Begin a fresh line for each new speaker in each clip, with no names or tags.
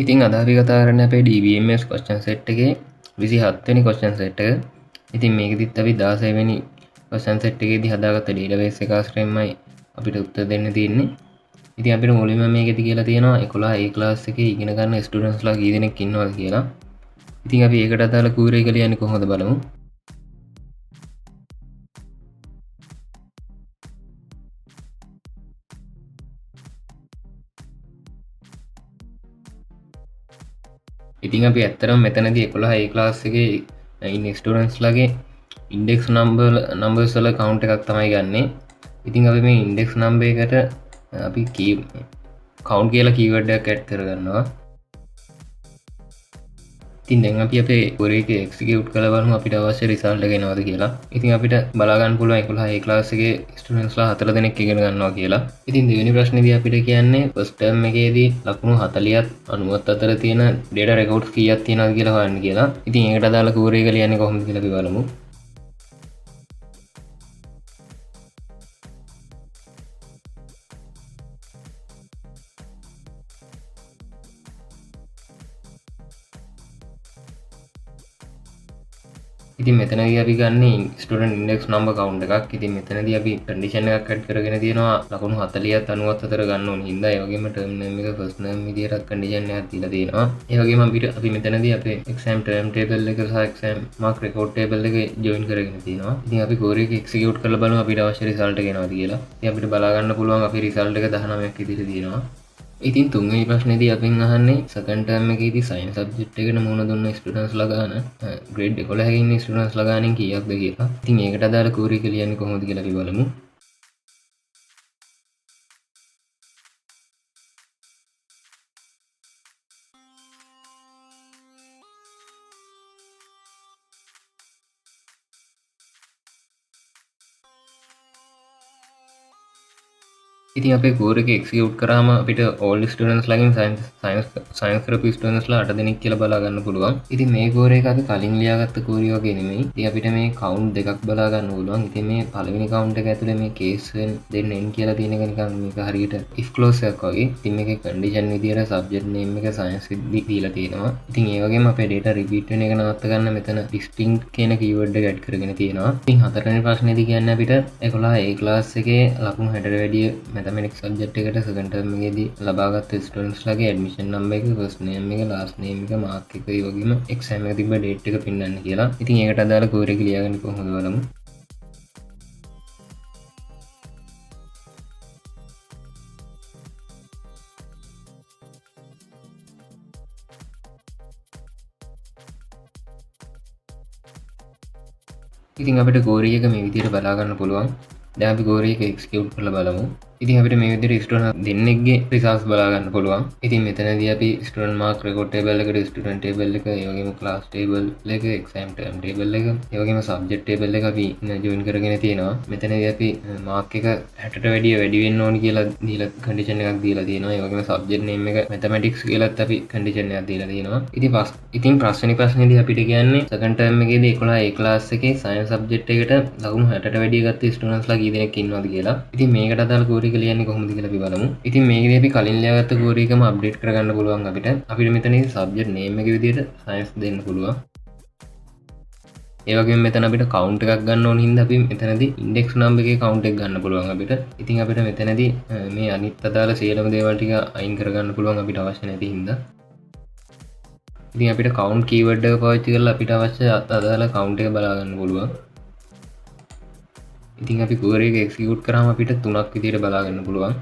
ඉතින් අද අපි කතා කරන්නේ අපේ DBMS question set එකේ 27 වෙනි question set එක. ඉතින් මේකෙදිත් අපි 16 වෙනි question set එකේදී හදාගත්ත database එක ආශ්‍රයෙන්මයි අපිට උත්තර දෙන්න තියෙන්නේ. ඉතින් අපිට මුලින්ම මේකෙදි කියලා තියෙනවා 11 A class එකේ ඉගෙන ගන්න students ලා කී දෙනෙක් ඉන්නවද කියලා. ඉතින් අපි ඒකට අදාළ කූරේ කියලා යන්නේ කොහොමද බලමු. ඉතින් අපි ඇත්තරම් මෙතනදී 11 A class එකේ ඉන්න ස්ටඩන්ස් ලගේ ඉන්ඩෙක්ස් නම්බර්ස් වල කවුන්ට් එකක් තමයි ගන්නේ. ඉතින් අපි මේ ඉන්ඩෙක්ස් නම්බර් එකට අපි කවුන්ට් කියලා කීවර්ඩයක් ඇඩ් කරගන්නවා. ඉතින් දැන් අපි අපේ query එක execute කරලා බලමු අපිට අවශ්‍ය result එක එනවද කියලා. ඉතින් අපිට බලා ගන්න පුළුවන් 11 A class එකේ students ලා 4 දෙනෙක් ඉගෙන ගන්නවා කියලා. ඉතින් දෙවෙනි ප්‍රශ්නේදී අපිට කියන්නේ first term එකේදී ලකුණු 40ත් 90ත් අතර තියෙන data records කීයක් තියෙනවද කියලා හොයන්න කියලා. ඉතින් ඒකට අදාළ query එක ලියන්නේ කොහොමද කියලා අපි බලමු. ඉතින් මෙතනදී අපි ගන්න ස්ටුඩන්ට් ඉන්ඩෙක්ස් නම්බර් කවුන්ට් එකක්. ඉතින් මෙතනදී අපි කන්ඩිෂන් එකක් ඇඩ් කරගෙන තියෙනවා ලකුණු 40ත් 90ත් අතර ගන්න ඕන හින්දා ඒ වගේම ටර්ම් නේම් එක ෆස්ට් නේම් විදියට කන්ඩිෂන් එකක් දීලා තියෙනවා. ඒ වගේම අපි මෙතනදී අපේ එක්සෑම් ටර්ම් ටේබල් එක සහ එක්සෑම් මාක් රෙකෝඩ් ටේබල් එක ජොයින් කරගෙන තියෙනවා. ඉතින් අපි query එක එක්සිකියුට් කරලා බලමු අපිට අවශ්‍ය රිසල්ට් එක එනවද කියලා. ඉතින් අපිට බලා ගන්න පුළුවන් අපේ රිසල්ට් එක 19ක් විදිහට තියෙනවා. ඉතින් තුන්වෙනි ප්‍රශ්නේදී අපෙන් අහන්නේ සෙකන්ඩ් ටර්ම් එකේදී සයන්ස් සබ්ජෙක්ට් එකට මුහුණ දුන්න ස්ටුඩන්ට්ස් ලා ගාන ග්‍රේඩ් 11 එකේ ඉන්න ස්ටුඩන්ට්ස් ලා ගානෙන් කීයක්ද කියලා. ඉතින් ඒකට අදාළ query එක ලියන්නේ කොහොමද කියලා අපි බලමු. ඉතින් අපේ query එක execute කරාම අපිට all students ලගෙන් science therapy students ලා 8 දෙනෙක් කියලා බලා ගන්න පුළුවන්. ඉතින් මේ query එක අපි කලින් ලියාගත්ත query වගේ නෙමෙයි. ඉතින් අපිට මේ count දෙකක් බලා ගන්න පුළුවන්. ඉතින් මේ පළවෙනි count එක ඇතුලේ මේ case දෙන්න n කියලා තියෙන එක නිකන් මේක හරියට if clause එකක් වගේ. ඉතින් මේකේ condition විදියට subject name එක science දීලා තියෙනවා. ඉතින් ඒ වගේම අපේ data repeat වෙන එක නවත්ත ගන්න මෙතන distinct කියන keyword එක add කරගෙන තියෙනවා. ඉතින් හතරවෙනි ප්‍රශ්නේදී කියන්නේ අපිට 11 A class එකේ ලකුණු 60ට වැඩිය mathematics subject එකට second term එකේදී ලබාගත් students ලාගේ admission number එක first name එක last name එක mark එක ඒ වගේම exam එක තිබ්බ date එක පින්නන්න කියලා. ඉතින් ඒකට අදාළ query එක ලියාගන්න කොහොමද බලමු. ඉතින් අපිට query එක මේ විදිහට බලා ගන්න පුළුවන්. දැන් අපි query එක execute කරලා බලමු. ඉතින් අපිට මේ විදිහට ස්ටුඩන්ට් දෙන්නෙක්ගේ results බලා ගන්න පුළුවන්. ඉතින් මෙතනදී අපි student mark record table එකට student table එක, ඒ වගේම class table එක, exam term table එක, ඒ වගේම subject table එක අපි join කරගෙන තියෙනවා. මෙතනදී අපි mark එක 60ට වැඩි වෙන්න ඕනි කියලා දීලා condition එකක් දීලා තියෙනවා. ඒ වගේම subject name එක mathematics කියලාත් අපි condition එකක් දීලා තියෙනවා. ඉතින් පස්වෙනි ප්‍රශ්නේදී අපිට කියන්නේ second term එකේදී 11 A class එකේ science subject එකට ලකුණු 60ට වැඩි ගත්ත students ලා කී දෙනෙක් ඉන්නවද කියලා. ඉතින් මේකට අදාළ query එක ලියන්නේ කොහොමද කියලා අපි බලමු. ඉතින් මේකදී අපි කලින් ලියාගත්ත query එකම අප්ඩේට් කරගන්න පුළුවන් අපිට. අපිට මෙතනදී subject name එක විදිහට science දෙන්න පුළුවන්. ඒ වගේම මෙතන අපිට count එකක් ගන්න ඕන හින්දා අපි මෙතනදී index number එකේ count එක ගන්න පුළුවන් අපිට. ඉතින් අපිට මෙතනදී මේ අනිත් අදාළ සියලුම දේවල් ටික අයින් කරගන්න පුළුවන් අපිට අවශ්‍ය නැති හින්දා. ඉතින් අපිට count keyword එක පාවිච්චි කරලා අපිට අවශ්‍ය අදාළ count එක බලා ගන්න පුළුවන්. ඉතින් අපි query එක execute කරාම අපිට 3ක් විදිහට බලා ගන්න පුළුවන්.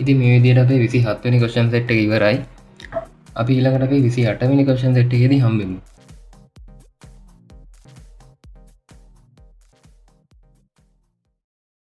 ඉතින් මේ විදිහට අපේ 27 වෙනි question set එක ඉවරයි. අපි ඊළඟට අපේ 28 වෙනි question set එකේදී හම්බෙමු.